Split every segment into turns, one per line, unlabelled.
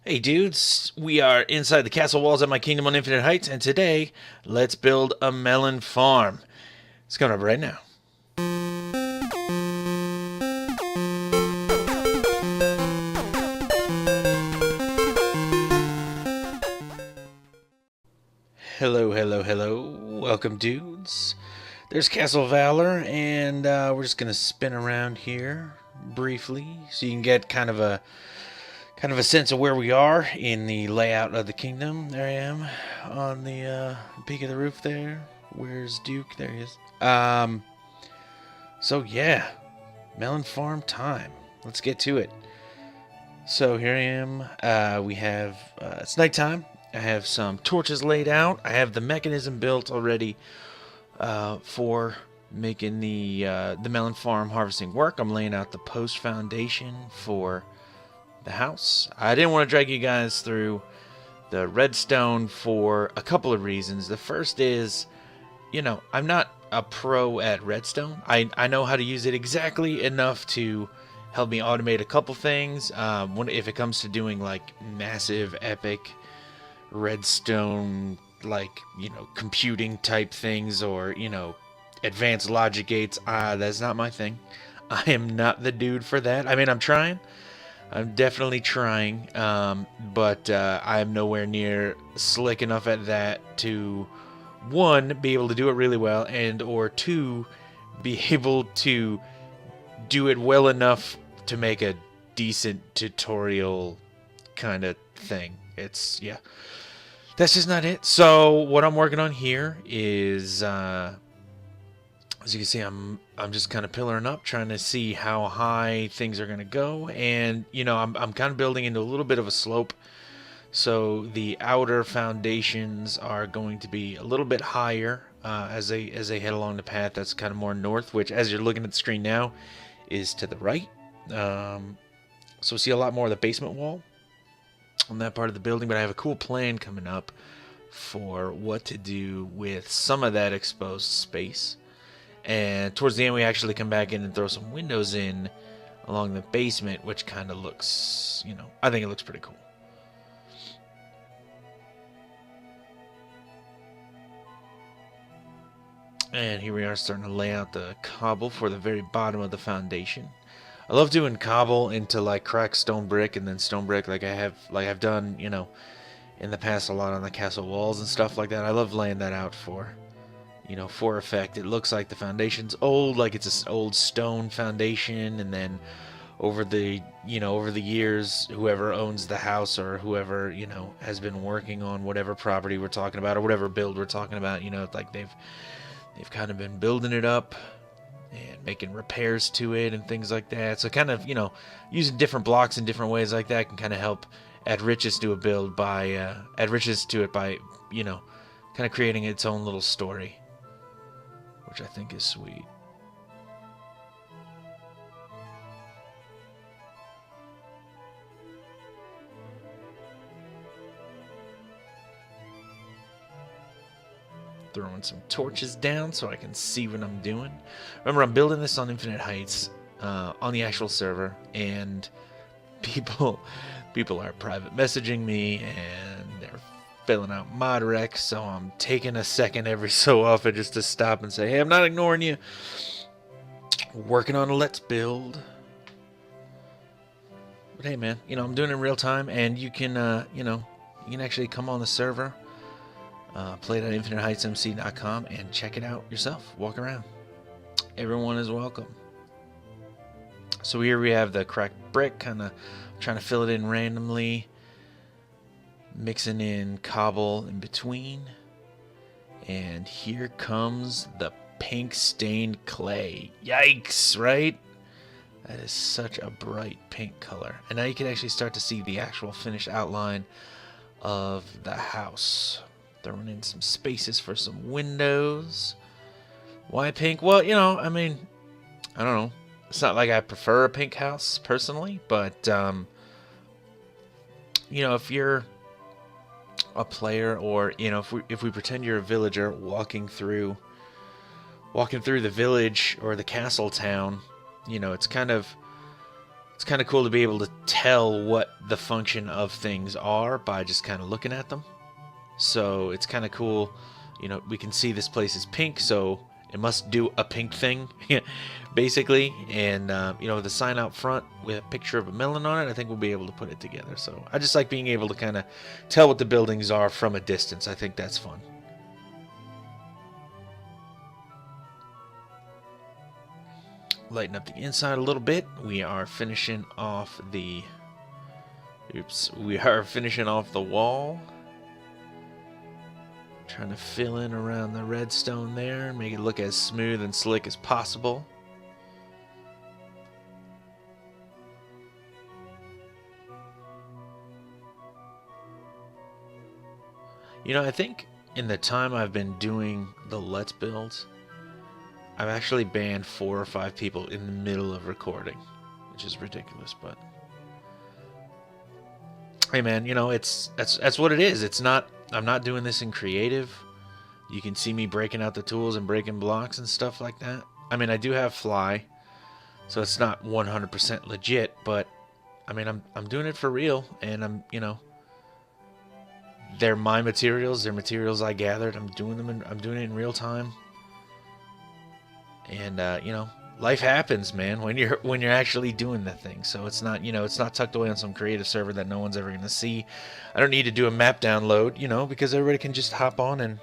Hey dudes, we are inside the castle walls of my kingdom on Infinite Heights, and today, let's build a melon farm. It's coming up right now. Hello, hello, hello. Welcome, dudes. There's Castle Valor, and we're just gonna spin around here briefly so you can get kind of a sense of where we are in the layout of the kingdom. There I am on the peak of the roof there. Where's Duke? There he is. So yeah, melon farm time. Let's get to it. So here I am. We have it's nighttime. I have some torches laid out. I have the mechanism built already for making the melon farm harvesting work. I'm laying out the post foundation for the house. I didn't want to drag you guys through the redstone for a couple of reasons. The first is, I'm not a pro at redstone. I know how to use it exactly enough to help me automate a couple things. If it comes to doing like massive, epic redstone, like, computing type things or, advanced logic gates, that's not my thing. I am not the dude for that. I mean, I'm trying. I'm definitely trying, but I'm nowhere near slick enough at that to, one, be able to do it really well, and or two, be able to do it well enough to make a decent tutorial kind of thing. Yeah, that's just not it. So what I'm working on here is, as you can see, I'm just kind of pillaring up, trying to see how high things are going to go, and I'm kind of building into a little bit of a slope. So the outer foundations are going to be a little bit higher as they head along the path that's kind of more north, which, as you're looking at the screen now, is to the right. So see a lot more of the basement wall on that part of the building, but I have a cool plan coming up for what to do with some of that exposed space. And towards the end, we actually come back in and throw some windows in along the basement, which kind of looks, I think it looks pretty cool. And here we are starting to lay out the cobble for the very bottom of the foundation. I love doing cobble into like cracked stone brick and then stone brick like I've done, in the past a lot on the castle walls and stuff like that. I love laying that out for effect. It looks like the foundation's old, like it's an old stone foundation, and then over the years, whoever owns the house or whoever, has been working on whatever property we're talking about or whatever build we're talking about, like they've kind of been building it up and making repairs to it and things like that. So kind of, using different blocks in different ways like that can kind of help add riches to a build by kind of creating its own little story, which I think is sweet. Throwing some torches down so I can see what I'm doing. Remember, I'm building this on Infinite Heights, on the actual server, and people are private messaging me and they're filling out mod recs, so I'm taking a second every so often just to stop and say, hey, I'm not ignoring you. Working on a let's build. But hey, man, I'm doing it in real time, and you can actually come on the server, play it at InfiniteHeightsMC.com and check it out yourself. Walk around. Everyone is welcome. So here we have the cracked brick, kind of trying to fill it in randomly, mixing in cobble in between. And here comes the pink stained clay. Yikes, right? That is such a bright pink color. And now you can actually start to see the actual finished outline of the house. Throwing in some spaces for some windows. Why pink? Well, I mean, I don't know. It's not like I prefer a pink house personally, but if you're a player, or if we pretend you're a villager walking through the village or the castle town, it's kind of it's kind of cool to be able to tell what the function of things are by just kind of looking at them. So it's kind of cool. You know, we can see this place is pink, so it must do a pink thing, basically. And, you know, the sign out front with a picture of a melon on it, I think we'll be able to put it together. So I just like being able to kind of tell what the buildings are from a distance. I think that's fun. Lighten up the inside a little bit. We are finishing off the... Oops. We are finishing off the wall. Trying to fill in around the redstone there and make it look as smooth and slick as possible. You know, I think in the time I've been doing the Let's Builds, I've actually banned 4 or 5 people in the middle of recording, which is ridiculous, but hey man, you know, that's what it is. It's not, I'm not doing this in creative. You can see me breaking out the tools and breaking blocks and stuff like that. I mean, I do have fly, so it's not 100% legit, but I mean, I'm doing it for real, and I'm, you know, they're my materials, they're materials I gathered. I'm doing them, I'm doing it in real time. And you know, life happens, man, when you're actually doing the thing. So it's not, you know, it's not tucked away on some creative server that no one's ever gonna see. I don't need to do a map download, you know, because everybody can just hop on and,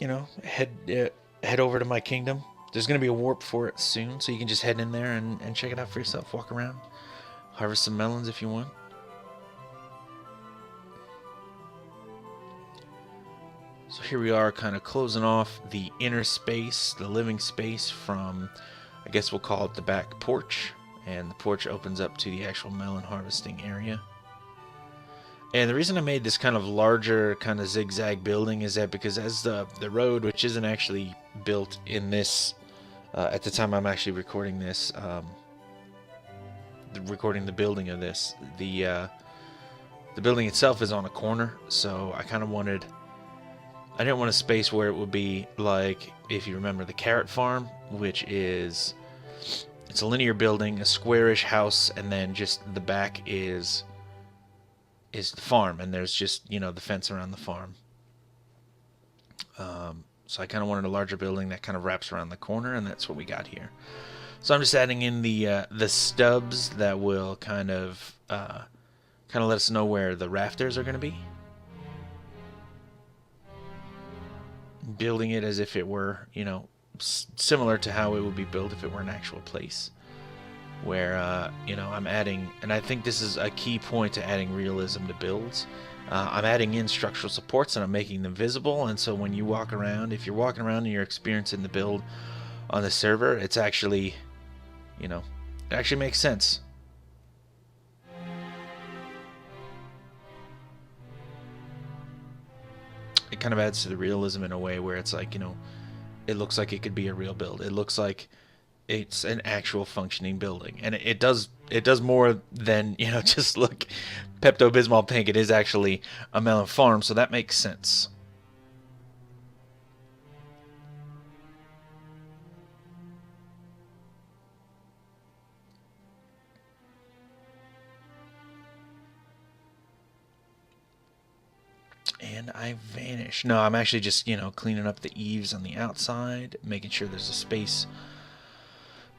you know, head over to my kingdom. There's gonna be a warp for it soon, so you can just head in there and check it out for yourself. Walk around, harvest some melons if you want. So here we are, kind of closing off the inner space, the living space from, I guess we'll call it the back porch. And the porch opens up to the actual melon harvesting area. And the reason I made this kind of larger, kind of zigzag building is that because as the road, which isn't actually built in this, at the time I'm actually recording this, recording the building of this, the building itself is on a corner, so I kind of wanted... I didn't want a space where it would be like, if you remember, the carrot farm, which is, it's a linear building, a squarish house, and then just the back is the farm, and there's just, you know, the fence around the farm. So I kind of wanted a larger building that kind of wraps around the corner, and that's what we got here. So I'm just adding in the stubs that will kind of let us know where the rafters are going to be. Building it as if it were, you know, similar to how it would be built if it were an actual place. Where, you know, I'm adding, and I think this is a key point to adding realism to builds. I'm adding in structural supports and I'm making them visible, and so when you walk around, if you're walking around and you're experiencing the build on the server, it's actually, you know, it actually makes sense. It kind of adds to the realism in a way where it's like, you know, it looks like it could be a real build. It looks like it's an actual functioning building, and it does more than, you know, just look Pepto-Bismol pink. It is actually a melon farm, so that makes sense. And I vanish. No, I'm actually just, you know, cleaning up the eaves on the outside, making sure there's a space.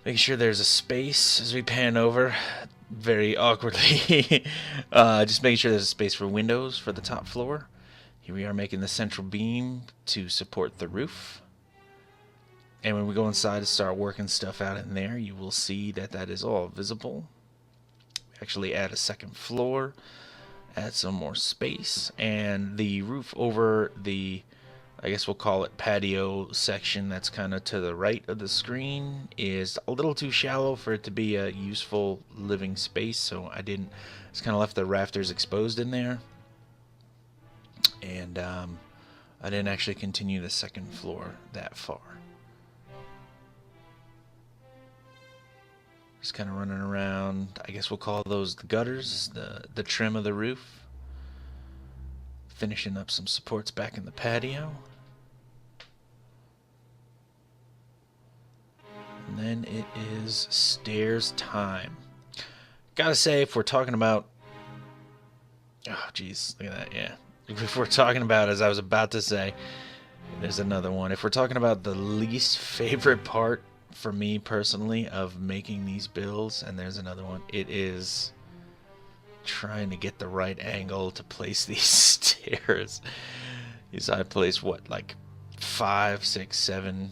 Making sure there's a space as we pan over, very awkwardly. Just making sure there's a space for windows for the top floor. Here we are making the central beam to support the roof. And when we go inside and start working stuff out in there, you will see that that is all visible. Actually add a second floor. Add some more space, and the roof over the, I guess we'll call it patio section that's kind of to the right of the screen is a little too shallow for it to be a useful living space, so I just kind of left the rafters exposed in there, and I didn't actually continue the second floor that far. Just kind of running around, I guess we'll call those the gutters, the trim of the roof. Finishing up some supports back in the patio. And then it is stairs time. Gotta say, if we're talking about... Oh, jeez. Look at that, yeah. If we're talking about, as I was about to say, there's another one. If we're talking about the least favorite part for me personally of making these builds, and there's another one, it is trying to get the right angle to place these stairs. Is I place what, like 5, 6, 7,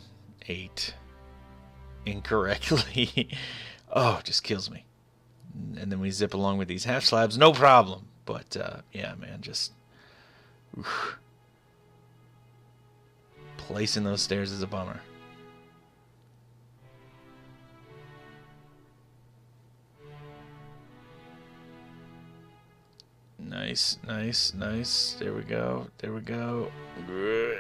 8 incorrectly. Oh, it just kills me. And then we zip along with these half slabs, no problem. But yeah, man, just oof. Placing those stairs is a bummer. Nice, nice, nice. There we go. There we go. Yeah.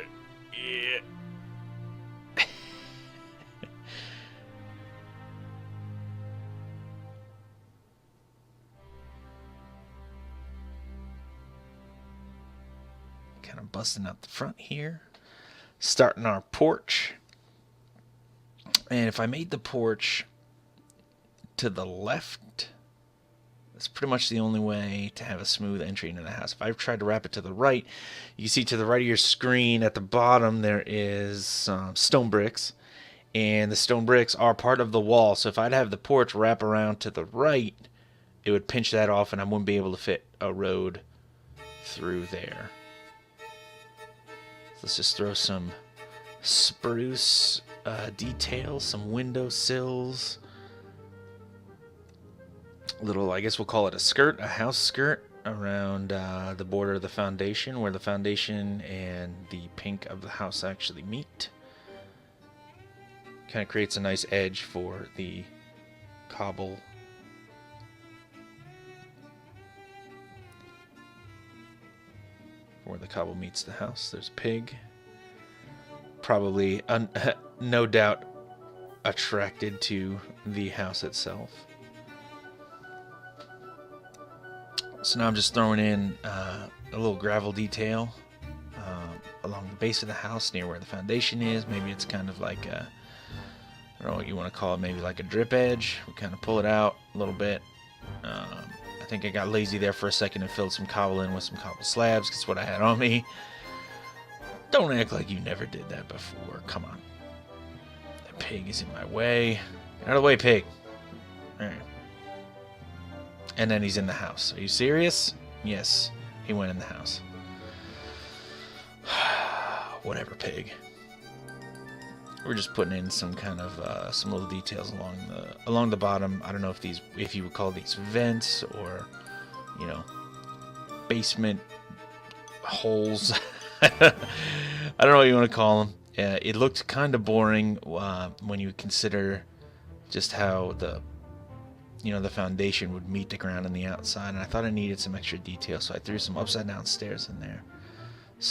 Kind of busting out the front here. Starting our porch. And if I made the porch to the left, that's pretty much the only way to have a smooth entry into the house. If I've tried to wrap it to the right, you can see to the right of your screen at the bottom there is some stone bricks. And the stone bricks are part of the wall. So if I'd have the porch wrap around to the right, it would pinch that off and I wouldn't be able to fit a road through there. Let's just throw some spruce details, some window sills. Little, I guess we'll call it a skirt, a house skirt around the border of the foundation, where the foundation and the pink of the house actually meet. Kind of creates a nice edge for the cobble. Where the cobble meets the house, there's a pig. Probably, no doubt, attracted to the house itself. So now I'm just throwing in a little gravel detail along the base of the house near where the foundation is. Maybe it's kind of like a, I don't know what you want to call it, maybe like a drip edge. We kind of pull it out a little bit. I think I got lazy there for a second and filled some cobble in with some cobble slabs because it's what I had on me. Don't act like you never did that before. Come on. That pig is in my way. Get out of the way, pig. All right. And then he's in the house. Are you serious? Yes, he went in the house. Whatever, pig. We're just putting in some kind of some little details along the bottom. I don't know if you would call these vents or, you know, basement holes. I don't know what you want to call them. It looked kind of boring when you consider just how the foundation would meet the ground on the outside, and I thought I needed some extra detail, so I threw some upside down stairs in there,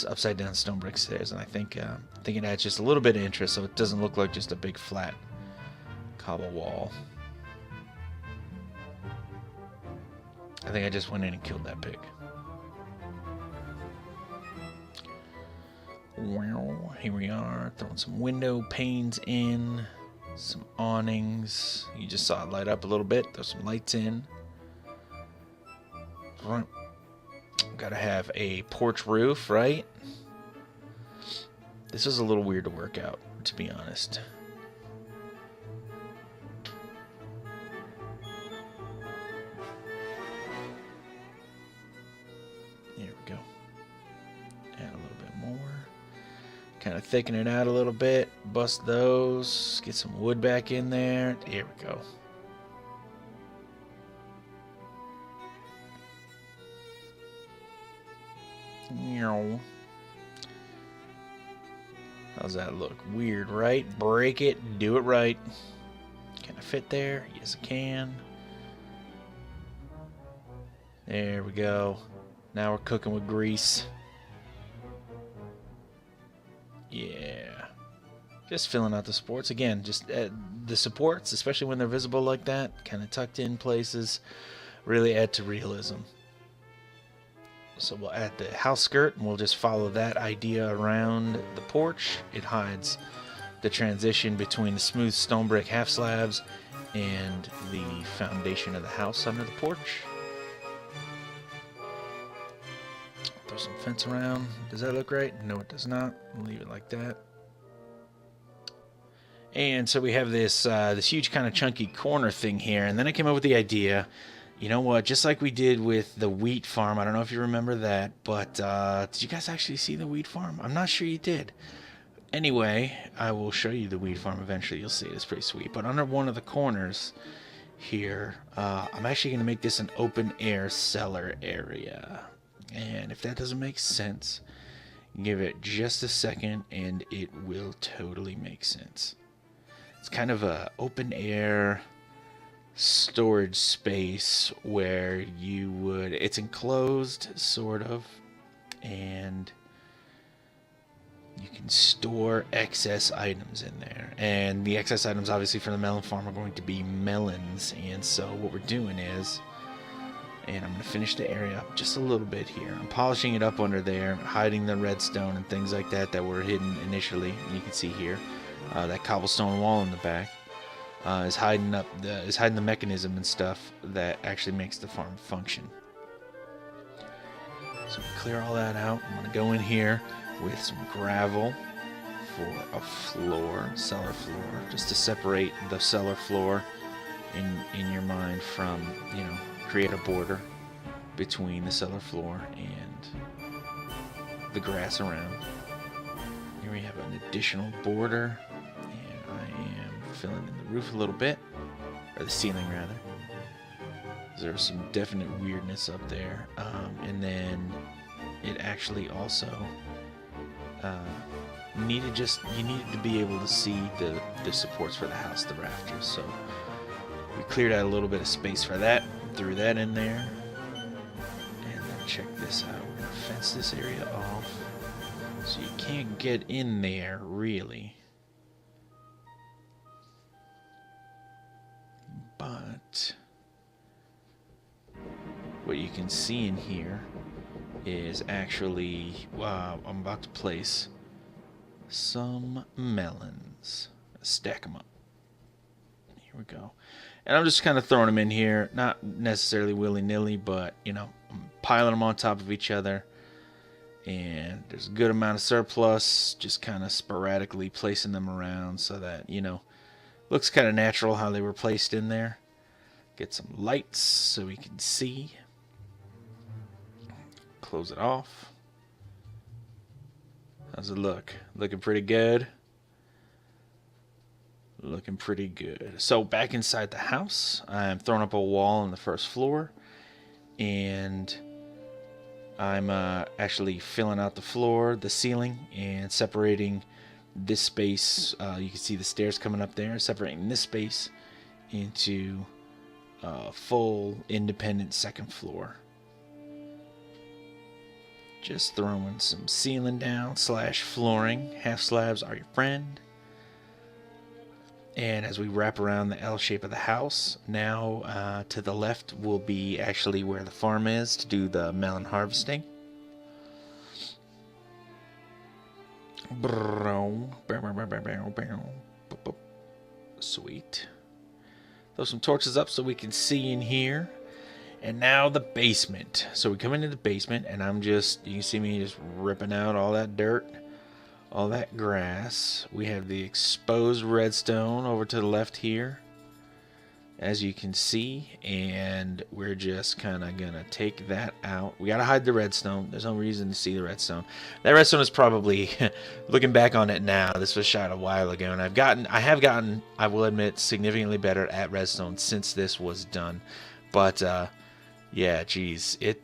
upside down stone brick stairs, and I think it adds just a little bit of interest, so it doesn't look like just a big flat cobble wall. I think I just went in and killed that pig. Well, here we are, throwing some window panes in. Some awnings. You just saw it light up a little bit. Throw some lights in. Gotta have a porch roof, right? This was a little weird to work out, to be honest. There we go. Add a little bit more. Kind of thicken it out a little bit. Bust those. Get some wood back in there. Here we go. How's that look? Weird, right? Break it. Do it right. Can I fit there? Yes, I can. There we go. Now we're cooking with grease. Yeah. Just filling out the supports. Again, just the supports, especially when they're visible like that, kind of tucked in places, really add to realism. So we'll add the house skirt, and we'll just follow that idea around the porch. It hides the transition between the smooth stone brick half slabs and the foundation of the house under the porch. Throw some fence around. Does that look right? No, it does not. We'll leave it like that. And so we have this this huge kind of chunky corner thing here, and then I came up with the idea, you know what, just like we did with the wheat farm, I don't know if you remember that, but did you guys actually see the wheat farm? I'm not sure you did. Anyway, I will show you the wheat farm eventually, you'll see it, it's pretty sweet. But under one of the corners here, I'm actually going to make this an open air cellar area. And if that doesn't make sense, give it just a second and it will totally make sense. It's kind of a open air storage space where you would, it's enclosed sort of, and you can store excess items in there. And the excess items obviously from the melon farm are going to be melons. And so what we're doing is, and I'm going to finish the area up just a little bit here. I'm polishing it up under there, hiding the redstone and things like that that were hidden initially. And you can see here, that cobblestone wall in the back is hiding the mechanism and stuff that actually makes the farm function. So clear all that out. I'm going to go in here with some gravel for a floor, cellar floor, just to separate the cellar floor in your mind from, you know, create a border between the cellar floor and the grass around. Here we have an additional border, and I am filling in the roof a little bit, or the ceiling rather. There's some definite weirdness up there, and then it actually also you needed to be able to see the supports for the house, the rafters. So we cleared out a little bit of space for that, threw that in there, and then check this out. We're gonna fence this area off so you can't get in there really. But what you can see in here is actually, I'm about to place some melons. Stack them up. Here we go. And I'm just kind of throwing them in here, not necessarily willy-nilly, but, you know, I'm piling them on top of each other. And there's a good amount of surplus, just kind of sporadically placing them around so that, you know, looks kind of natural how they were placed in there. Get some lights so we can see. Close it off. How's it look? Looking pretty good. Looking pretty good. So back inside the house, I'm throwing up a wall on the first floor, and I'm actually filling out the floor, the ceiling, and separating this space. You can see the stairs coming up there, separating this space into a full independent second floor. Just throwing some ceiling down / flooring. Half slabs are your friend. And as we wrap around the L shape of the house, now to the left will be actually where the farm is to do the melon harvesting. Sweet. Throw some torches up so we can see in here. And now the basement. So we come into the basement, and I'm just, you can see me just ripping out all that dirt, all that grass. We have the exposed redstone over to the left here, as you can see, and we're just kind of gonna take that out. We gotta hide the redstone. There's no reason to see the redstone. That redstone is probably, looking back on it now, this was shot a while ago, and I have gotten, I will admit, significantly better at redstone since this was done. But yeah, geez, it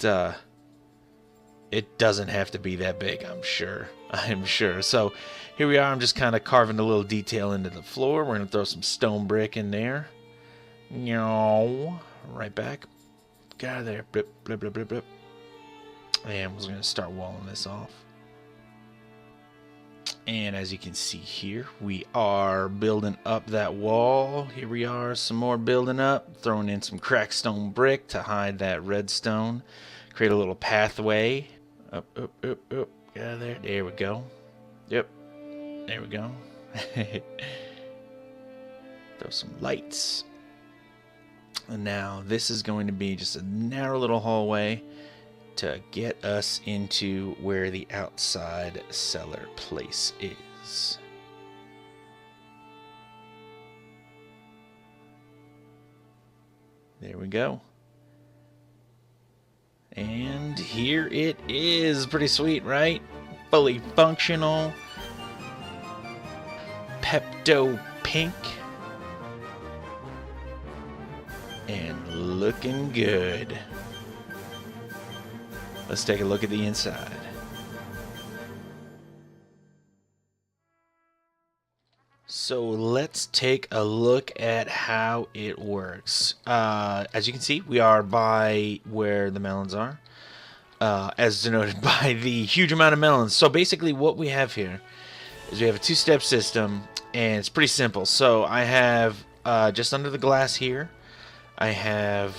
doesn't have to be that big, I'm sure. So here we are. I'm just kind of carving a little detail into the floor. We're gonna throw some stone brick in there. Right back. Get out of there. Blip, blip, blip, blip, blip. And we're gonna start walling this off. And as you can see here, we are building up that wall. Here we are, some more building up, throwing in some cracked stone brick to hide that redstone. Create a little pathway. Up, up, up, up. Get out of there. There we go. Yep. There we go. Throw some lights. And now this is going to be just a narrow little hallway to get us into where the outside cellar place is. There we go. And here it is. Pretty sweet, right? Fully functional. Pepto pink. And looking good. Let's take a look at the inside. So let's take a look at how it works. As you can see, we are by where the melons are, as denoted by the huge amount of melons. So basically what we have here is we have a two-step system, and it's pretty simple. So I have, just under the glass here, I have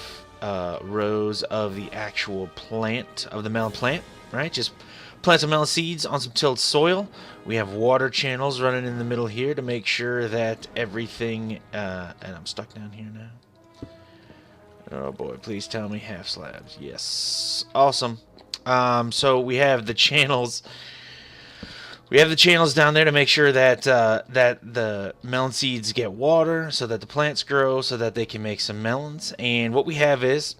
rows of the actual plant, of the melon plant, right? Just plant some melon seeds on some tilled soil. We have water channels running in the middle here to make sure that everything, and I'm stuck down here now. Oh boy, please tell me half slabs. Yes. Awesome. So we have the channels. We have the channels down there to make sure that that the melon seeds get water, so that the plants grow, so that they can make some melons. And what we have is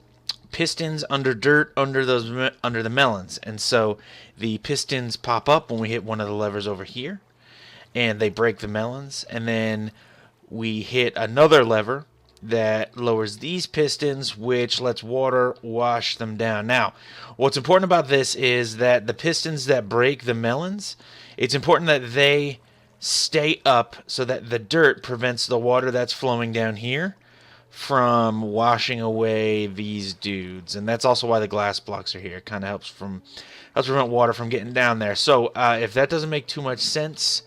pistons under dirt under the melons, and so the pistons pop up when we hit one of the levers over here, and they break the melons. And then we hit another lever that lowers these pistons, which lets water wash them down. Now, what's important about this is that the pistons that break the melons, it's important that they stay up so that the dirt prevents the water that's flowing down here from washing away these dudes. And that's also why the glass blocks are here. It kind of helps prevent water from getting down there. So if that doesn't make too much sense,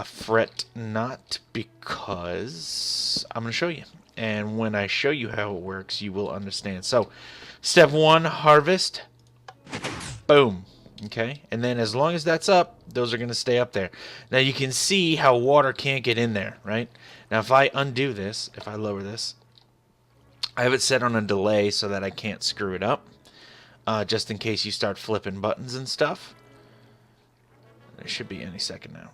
fret not, because I'm going to show you. And when I show you how it works, you will understand. So step one, harvest. Boom. Okay, and then as long as that's up, those are going to stay up there. Now you can see how water can't get in there, right? Now if I undo this, if I lower this, I have it set on a delay so that I can't screw it up, just in case you start flipping buttons and stuff. It should be any second now.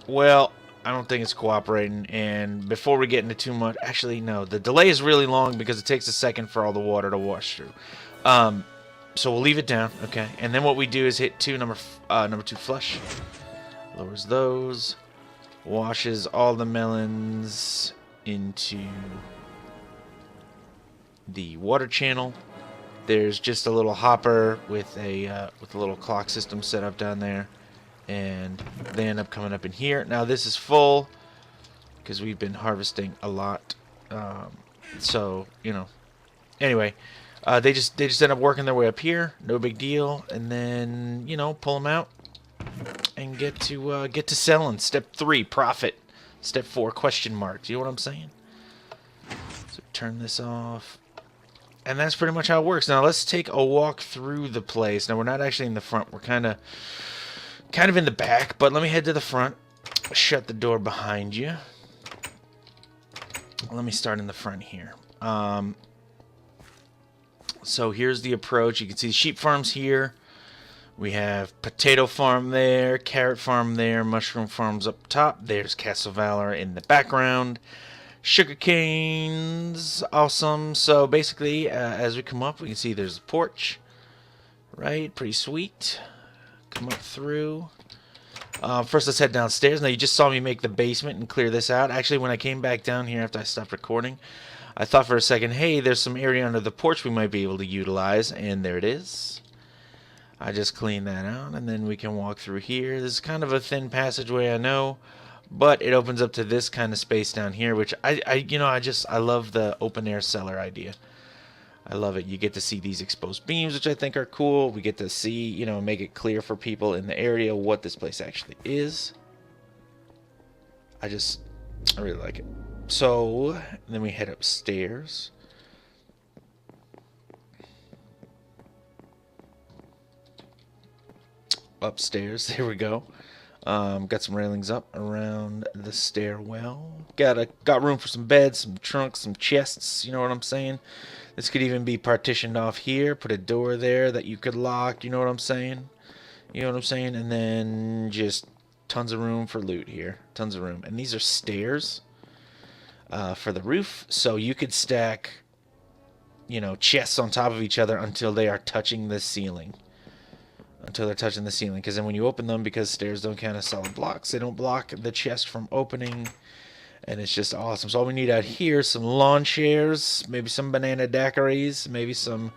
Well, I don't think it's cooperating, and before we get into too much, actually no, the delay is really long because it takes a second for all the water to wash through. So we'll leave it down, okay? And then what we do is hit number 2 flush. Lowers those. Washes all the melons into the water channel. There's just a little hopper with a little clock system set up down there, and they end up coming up in here. Now this is full because we've been harvesting a lot. So you know. Anyway. They just end up working their way up here, no big deal, and then pull them out and get to selling. Step 3, profit. Step 4, question mark. Do you know what I'm saying? So turn this off, and that's pretty much how it works. Now let's take a walk through the place. Now we're not actually in the front. We're kind of in the back, but let me head to the front. Shut the door behind you. Let me start in the front here. So here's the approach. You can see sheep farms here. We have potato farm there, carrot farm there, mushroom farms up top. There's Castle Valor in the background. Sugar canes, awesome. So basically, as we come up, we can see there's a porch, right? Pretty sweet. Come up through. First, let's head downstairs. Now, you just saw me make the basement and clear this out. Actually, when I came back down here after I stopped recording, I thought for a second, hey, there's some area under the porch we might be able to utilize, and there it is. I just cleaned that out, and then we can walk through here. This is kind of a thin passageway, I know, but it opens up to this kind of space down here, which I love the open air cellar idea. I love it. You get to see these exposed beams, which I think are cool. We get to see, make it clear for people in the area what this place actually is. I really like it. So then we head upstairs. upstairs. There we go. Got some railings up around the stairwell. Got room for some beds, some trunks, some chests. You know what I'm saying? This could even be partitioned off here. Put a door there that you could lock. You know what I'm saying? You know what I'm saying? And then just tons of room for loot here. Tons of room. And these are stairs for the roof. So you could stack, you know, chests on top of each other until they are touching the ceiling. Until they're touching the ceiling. Because then when you open them, because stairs don't count as solid blocks, they don't block the chest from opening. And it's just awesome. So all we need out here is some lawn chairs, maybe some banana daiquiris, maybe some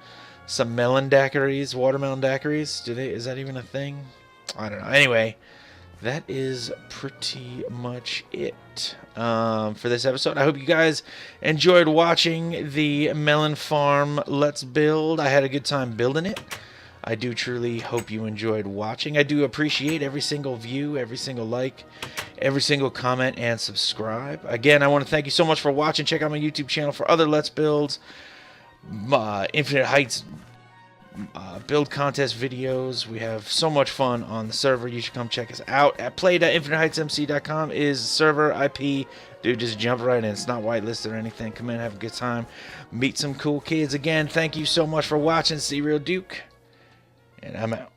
melon daiquiris, watermelon daiquiris. Is that even a thing? I don't know. Anyway, that is pretty much it for this episode. I hope you guys enjoyed watching the melon farm Let's Build. I had a good time building it. I do truly hope you enjoyed watching. I do appreciate every single view, every single like, every single comment, and subscribe. Again, I want to thank you so much for watching. Check out my YouTube channel for other Let's Builds, Infinite Heights build contest videos. We have so much fun on the server. You should come check us out at play.infiniteheightsmc.com is server IP. Dude, just jump right in. It's not whitelisted or anything. Come in, have a good time, meet some cool kids. Again, thank you so much for watching. TheeRealDuke. And I'm out.